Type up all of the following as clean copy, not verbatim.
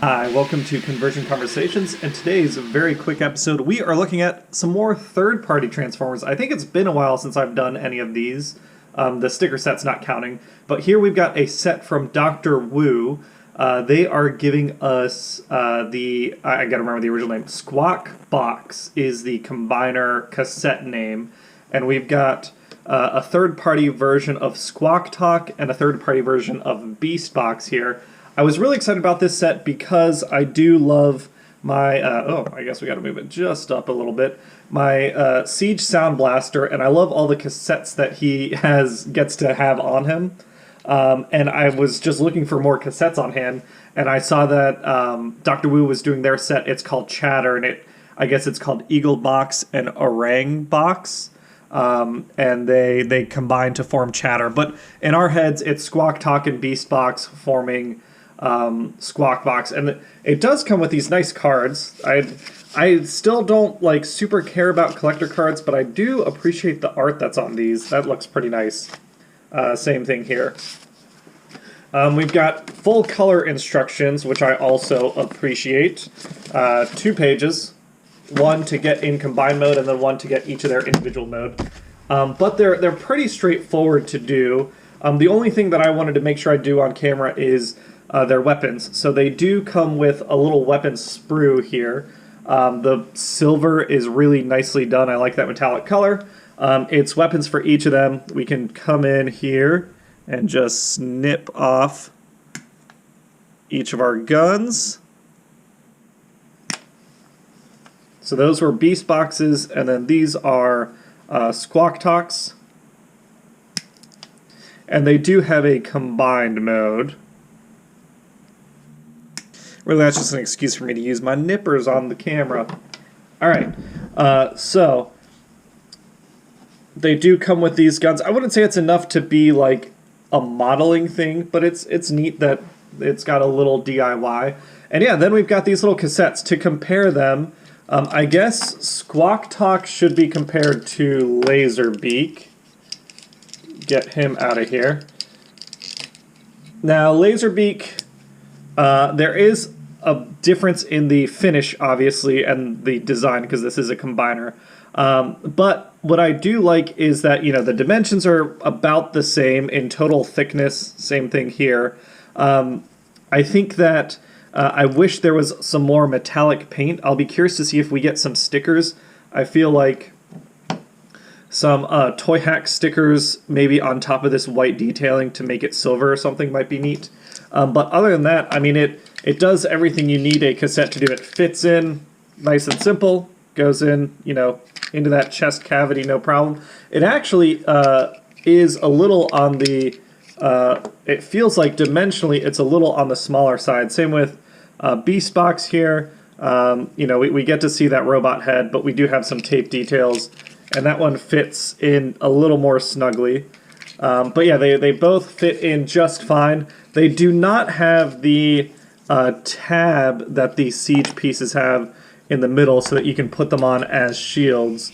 Hi, welcome to Conversion Conversations, and today's very quick episode, we are looking at some more third-party transformers. I think it's been a while since I've done any of these, the sticker set's not counting, but here we've got a set from Dr. Wu. They are giving us I gotta remember the original name, Squawkbox is the combiner cassette name, and we've got a third-party version of Squawktalk and a third-party version of Beastbox here. I was really excited about this set because I do love my, I guess we got to move it just up a little bit, my Siege Sound Blaster, and I love all the cassettes that he gets to have on him. And I was just looking for more cassettes on hand, and I saw that Dr. Wu was doing their set. It's called Chatter, and I guess it's called Eagle Box and Orang Box. And they combine to form Chatter. But in our heads, it's Squawktalk and Beastbox forming Squawkbox, and it does come with these nice cards. I still don't like super care about collector cards, but I do appreciate the art that's on these. That looks pretty nice. Same thing here. We've got full color instructions, which I also appreciate. 2 pages, one to get in combined mode, and then one to get each of their individual mode. But they're pretty straightforward to do. The only thing that I wanted to make sure I do on camera is their weapons. So they do come with a little weapon sprue here. The silver is really nicely done. I like that metallic color. It's weapons for each of them. We can come in here and just snip off each of our guns. So those were beast boxes, and then these are Squawktalks. And they do have a combined mode. Really, that's just an excuse for me to use my nippers on the camera. Alright, so they do come with these guns. I wouldn't say it's enough to be like a modeling thing, but it's neat that it's got a little DIY. And yeah, then we've got these little cassettes to compare them. I guess Squawktalk should be compared to Laserbeak. Get him out of here. Now, Laserbeak, there is a difference in the finish, obviously, and the design, because this is a combiner. But what I do like is that, the dimensions are about the same in total thickness. Same thing here. I think that I wish there was some more metallic paint. I'll be curious to see if we get some stickers. I feel like some Toy Hack stickers maybe on top of this white detailing to make it silver or something might be neat. But other than that, I mean, it does everything you need a cassette to do. It fits in nice and simple, goes in, into that chest cavity, no problem. It actually is a little on the, it feels like dimensionally it's a little on the smaller side. Same with Beastbox here. We get to see that robot head, but we do have some tape details, and that one fits in a little more snugly. But yeah, they both fit in just fine. They do not have the tab that the Siege pieces have in the middle so that you can put them on as shields,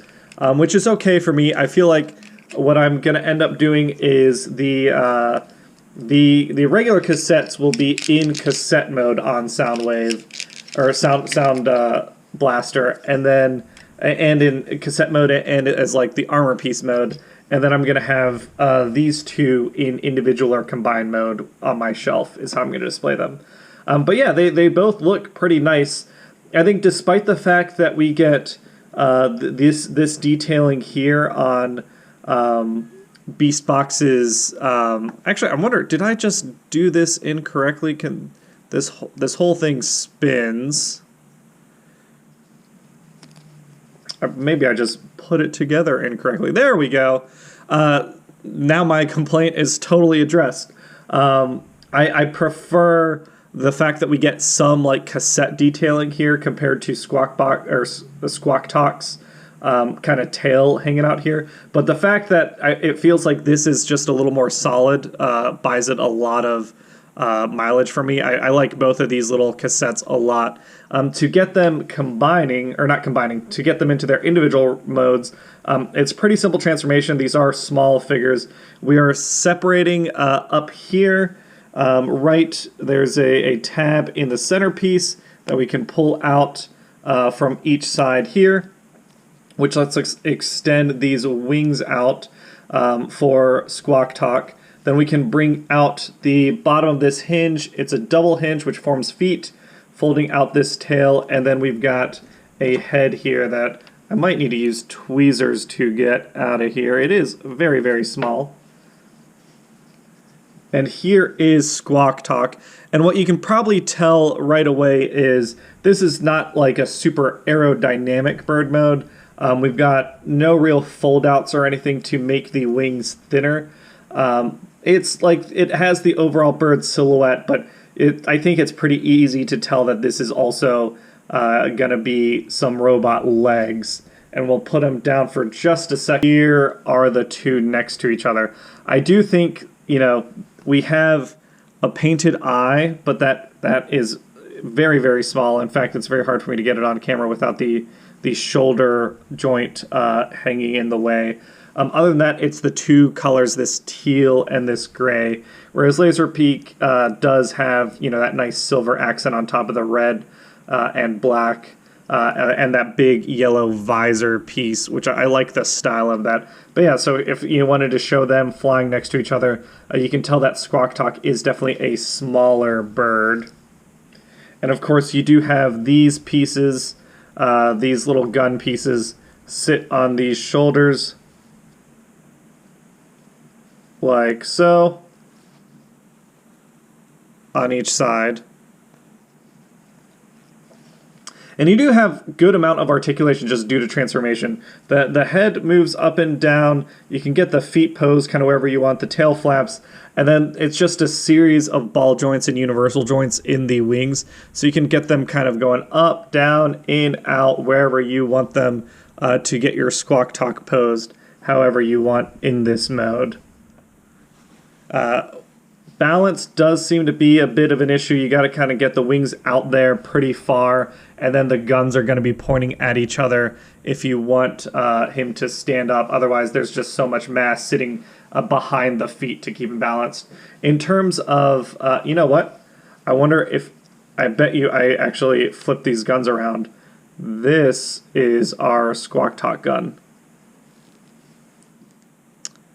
which is okay for me. I feel like what I'm going to end up doing is the regular cassettes will be in cassette mode on Soundwave, or Sound Blaster, and in cassette mode and as like the armor piece mode. And then I'm going to have these two in individual or combined mode on my shelf is how I'm going to display them. But yeah, they both look pretty nice. I think despite the fact that we get this detailing here on Beastbox's... actually, I wonder, did I just do this incorrectly? Can this whole thing spins? Maybe I just put it together incorrectly. There we go. Now my complaint is totally addressed. I prefer the fact that we get some like cassette detailing here compared to Squawkbox or the Squawktalk's kind of tail hanging out here. But the fact that it feels like this is just a little more solid buys it a lot of mileage for me. I like both of these little cassettes a lot. To get them to get them into their individual modes, it's a pretty simple transformation. These are small figures. We are separating up here Right, there's a tab in the centerpiece that we can pull out from each side here, which lets us extend these wings out for Squawktalk. Then we can bring out the bottom of this hinge. It's a double hinge which forms feet, folding out this tail, and then we've got a head here that I might need to use tweezers to get out of here. It is very, very small. And here is Squawktalk. And what you can probably tell right away is this is not like a super aerodynamic bird mode. We've got no real fold-outs or anything to make the wings thinner. It's like it has the overall bird silhouette, but I think it's pretty easy to tell that this is also going to be some robot legs. And we'll put them down for just a second. Here are the two next to each other. I do think, you know, we have a painted eye, but that is very, very small. In fact, it's very hard for me to get it on camera without the shoulder joint hanging in the way. Other than that, it's the two colors, this teal and this gray, whereas Laserpeak does have, you know, that nice silver accent on top of the red and black, and that big yellow visor piece, which I like the style of that. But yeah, so if you wanted to show them flying next to each other, you can tell that Squawktalk is definitely a smaller bird. And of course, you do have these pieces, these little gun pieces, sit on these shoulders, like so, on each side. And you do have good amount of articulation just due to transformation. The head moves up and down. You can get the feet posed kind of wherever you want, the tail flaps, and then it's just a series of ball joints and universal joints in the wings. So you can get them kind of going up, down, in, out, wherever you want them to get your Squawktalk posed however you want in this mode. Balance does seem to be a bit of an issue. You got to kind of get the wings out there pretty far, and then the guns are going to be pointing at each other if you want him to stand up. Otherwise, there's just so much mass sitting behind the feet to keep him balanced. In terms of, you know what? I wonder if, I bet you I actually flip these guns around. This is our Squawktalk gun.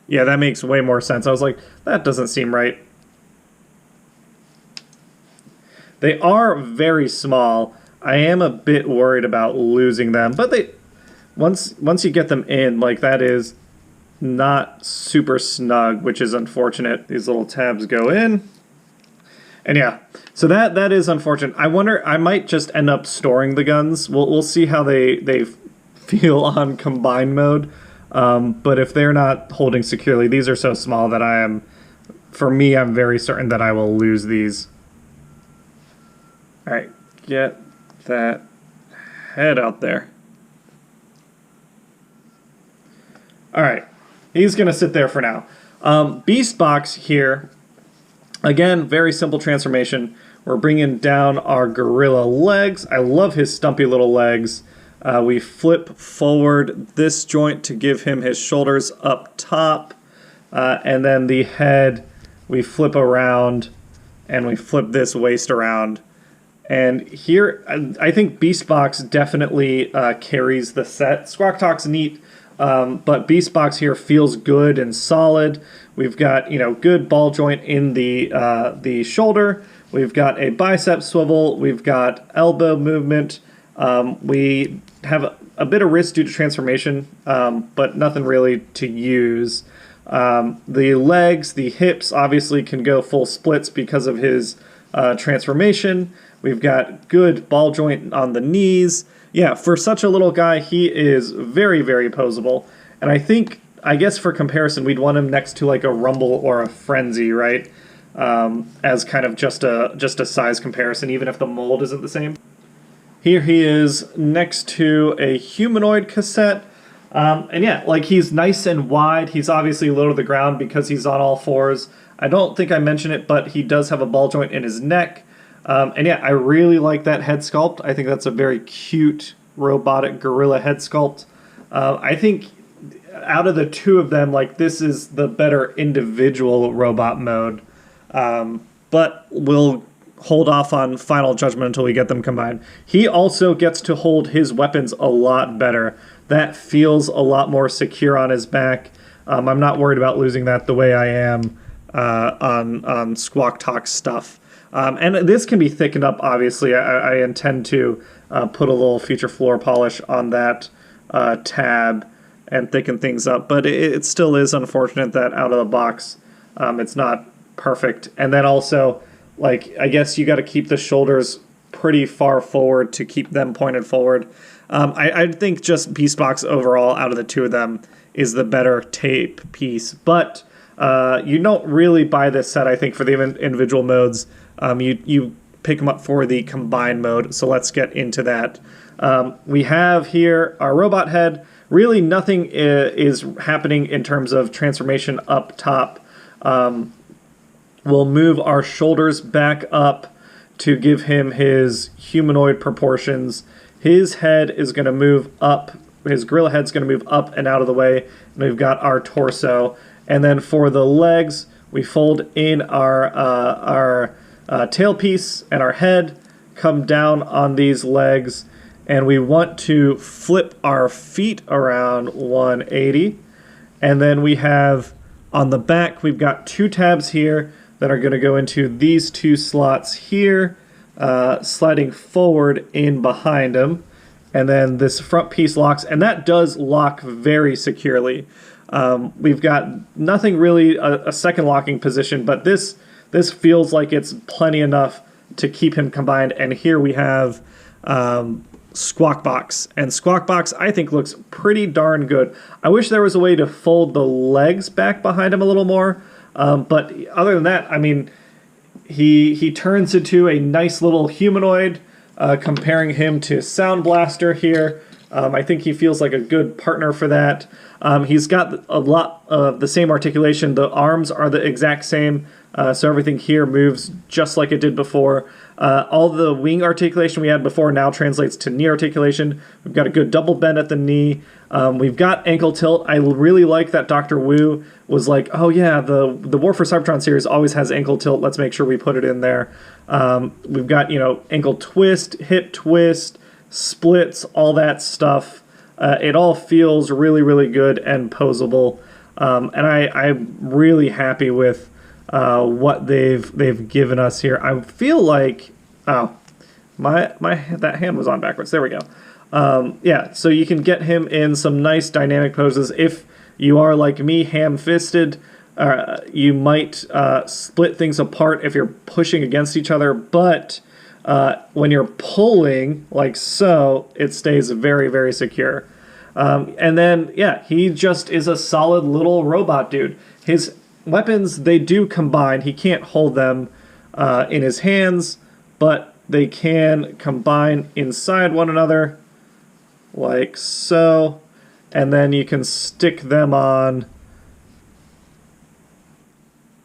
Yeah, that makes way more sense. I was like, that doesn't seem right. They are very small. I am a bit worried about losing them, but they once you get them in, like, that is not super snug, which is unfortunate. These little tabs go in. And yeah, so that is unfortunate. I wonder, I might just end up storing the guns. We'll see how they feel on combined mode. But if they're not holding securely, these are so small that I'm very certain that I will lose these. All right, get that head out there. All right, he's going to sit there for now. Beastbox here, again, very simple transformation. We're bringing down our gorilla legs. I love his stumpy little legs. We flip forward this joint to give him his shoulders up top, and then the head, we flip around, and we flip this waist around. And here, I think Beastbox definitely carries the set. Squawktalk's neat, but Beastbox here feels good and solid. We've got, you know, good ball joint in the shoulder. We've got a bicep swivel. We've got elbow movement. We have a bit of wrist due to transformation, but nothing really to use. The legs, the hips obviously can go full splits because of his transformation. We've got good ball joint on the knees. Yeah, for such a little guy, he is very, very posable. And I guess for comparison, we'd want him next to like a Rumble or a Frenzy, right? As kind of just a size comparison, even if the mold isn't the same. Here he is next to a humanoid cassette. And yeah, like, he's nice and wide. He's obviously low to the ground because he's on all fours. I don't think I mentioned it, but he does have a ball joint in his neck. And yeah, I really like that head sculpt. I think that's a very cute robotic gorilla head sculpt. I think out of the two of them, like, this is the better individual robot mode. but we'll hold off on Final Judgment until we get them combined. He also gets to hold his weapons a lot better. That feels a lot more secure on his back. I'm not worried about losing that the way I am on Squawktalk stuff. And this can be thickened up, obviously. I intend to put a little future floor polish on that tab and thicken things up. But it still is unfortunate that out of the box it's not perfect. And then also, like, I guess you got to keep the shoulders pretty far forward to keep them pointed forward. I think just Beastbox overall, out of the two of them, is the better tape piece. But you don't really buy this set, I think, for the individual modes. You pick them up for the combined mode. So let's get into that. We have here our robot head. Really nothing is happening in terms of transformation up top. We'll move our shoulders back up to give him his humanoid proportions. His head is going to move up. His gorilla head's going to move up and out of the way. And we've got our torso. And then for the legs, we fold in our tailpiece and our head, come down on these legs, and we want to flip our feet around 180. And then we have, on the back, we've got two tabs here that are going to go into these two slots here, sliding forward in behind them. And then this front piece locks, and that does lock very securely. We've got nothing really a second locking position, but this feels like it's plenty enough to keep him combined. And here we have Squawkbox. And Squawkbox, I think, looks pretty darn good. I wish there was a way to fold the legs back behind him a little more. But other than that, I mean, he turns into a nice little humanoid, comparing him to Sound Blaster here. I think he feels like a good partner for that. He's got a lot of the same articulation. The arms are the exact same, so everything here moves just like it did before. All the wing articulation we had before now translates to knee articulation. We've got a good double bend at the knee. We've got ankle tilt. I really like that Dr. Wu was like, oh yeah, the War for Cybertron series always has ankle tilt. Let's make sure we put it in there. We've got, ankle twist, hip twist, splits, all that stuff. It all feels really, really good and posable. And I'm really happy with what they've given us here. I feel like, that hand was on backwards. There we go. Yeah, so you can get him in some nice dynamic poses. If you are like me, ham-fisted, you might split things apart if you're pushing against each other, but when you're pulling, like so, it stays very, very secure. And then, yeah, he just is a solid little robot dude. His weapons, they do combine. He can't hold them in his hands, but they can combine inside one another, like so. And then you can stick them on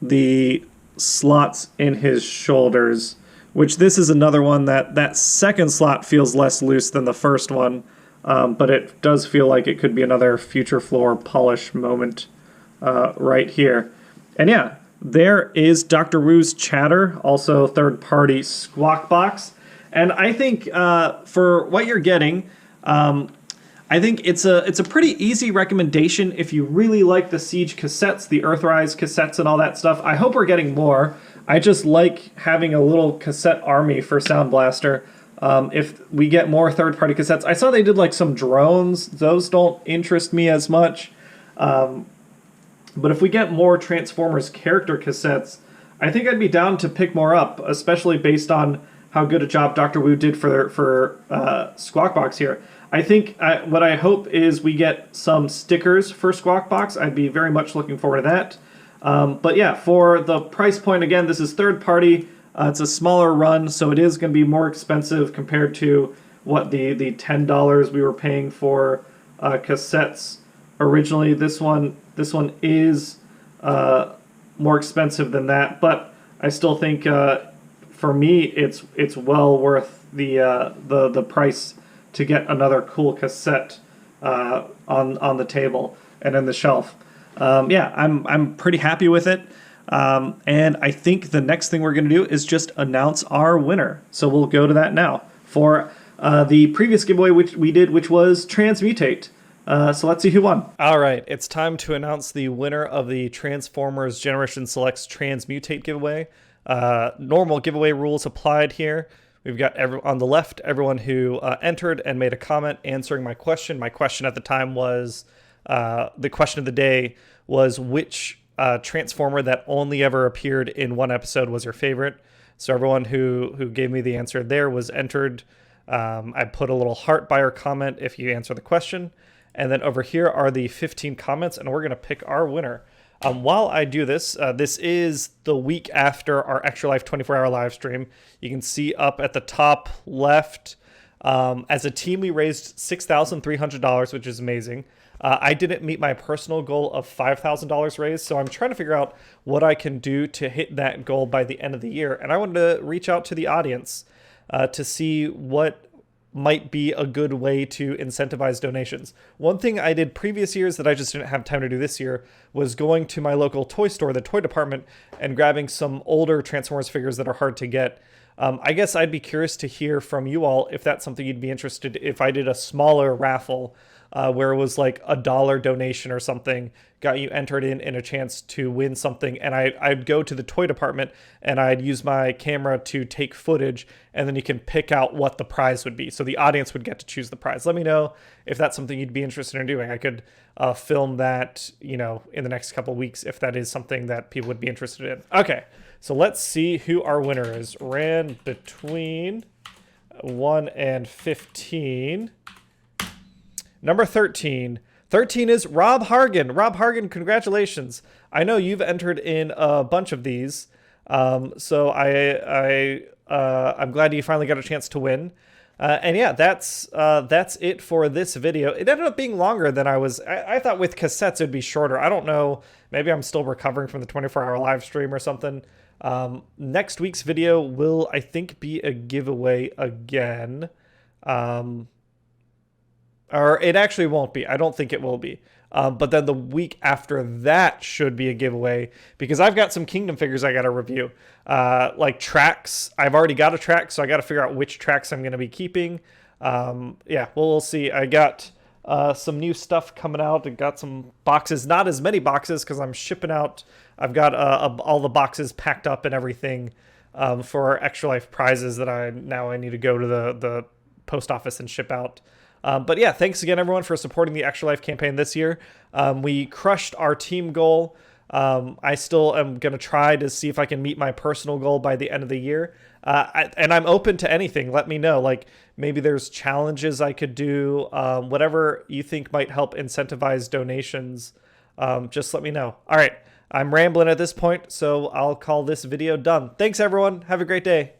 the slots in his shoulders, which this is another one that second slot feels less loose than the first one, but it does feel like it could be another future floor polish moment right here. And yeah, there is Dr. Wu's chatter, also third-party Squawkbox. And I think for what you're getting, I think it's a pretty easy recommendation if you really like the Siege cassettes, the Earthrise cassettes and all that stuff. I hope we're getting more. I just like having a little cassette army for Sound Blaster. If we get more third-party cassettes, I saw they did like some drones. Those don't interest me as much. But if we get more Transformers character cassettes, I think I'd be down to pick more up, especially based on how good a job Dr. Wu did for Squawkbox here. I think what I hope is we get some stickers for Squawkbox. I'd be very much looking forward to that. But yeah, for the price point, again, this is third party. It's a smaller run, so it is going to be more expensive compared to what the $10 we were paying for cassettes originally. This one is more expensive than that, but I still think for me it's well worth the price to get another cool cassette on the table and in the shelf. Yeah, I'm pretty happy with it. And I think the next thing we're going to do is just announce our winner. So we'll go to that now. For the previous giveaway which was Transmutate. So let's see who won. All right, it's time to announce the winner of the Transformers Generation Selects Transmutate giveaway. Normal giveaway rules applied here. We've got on the left everyone who entered and made a comment answering my question. My question at the time was, the question of the day was, which Transformer that only ever appeared in one episode was your favorite? So everyone who gave me the answer there was entered. I put a little heart by our comment if you answer the question. And then over here are the 15 comments, and we're going to pick our winner. While I do this, this is the week after our Extra Life 24-hour live stream. You can see up at the top left, as a team, we raised $6,300, which is amazing. I didn't meet my personal goal of $5,000 raised, so I'm trying to figure out what I can do to hit that goal by the end of the year. And I wanted to reach out to the audience to see what might be a good way to incentivize donations. One thing I did previous years that I just didn't have time to do this year was going to my local toy store, the toy department, and grabbing some older Transformers figures that are hard to get. I guess I'd be curious to hear from you all if that's something you'd be interested if I did a smaller raffle where it was like $1 donation or something, got you entered in a chance to win something. And I'd go to the toy department and I'd use my camera to take footage, and then you can pick out what the prize would be. So the audience would get to choose the prize. Let me know if that's something you'd be interested in doing. I could film that, in the next couple weeks if that is something that people would be interested in. Okay, so let's see who our winner is. Ran between 1 and 15. Number 13. 13 is Rob Hargan. Rob Hargan, congratulations. I know you've entered in a bunch of these, so I'm glad you finally got a chance to win. And yeah, that's it for this video. It ended up being longer than I thought with cassettes it'd be shorter. I don't know. Maybe I'm still recovering from the 24-hour live stream or something. Next week's video will, I think, be a giveaway again. Or it actually won't be. I don't think it will be. But then the week after that should be a giveaway, because I've got some Kingdom figures I got to review. Like tracks. I've already got a track, so I got to figure out which tracks I'm going to be keeping. Yeah, we'll see. I got some new stuff coming out. I got some boxes. Not as many boxes because I'm shipping out. I've got all the boxes packed up and everything for our Extra Life prizes that I need to go to the post office and ship out. But yeah, thanks again, everyone, for supporting the Extra Life campaign this year. We crushed our team goal. I still am going to try to see if I can meet my personal goal by the end of the year. And I'm open to anything. Let me know. Like, maybe there's challenges I could do. Whatever you think might help incentivize donations, just let me know. All right, I'm rambling at this point, so I'll call this video done. Thanks, everyone. Have a great day.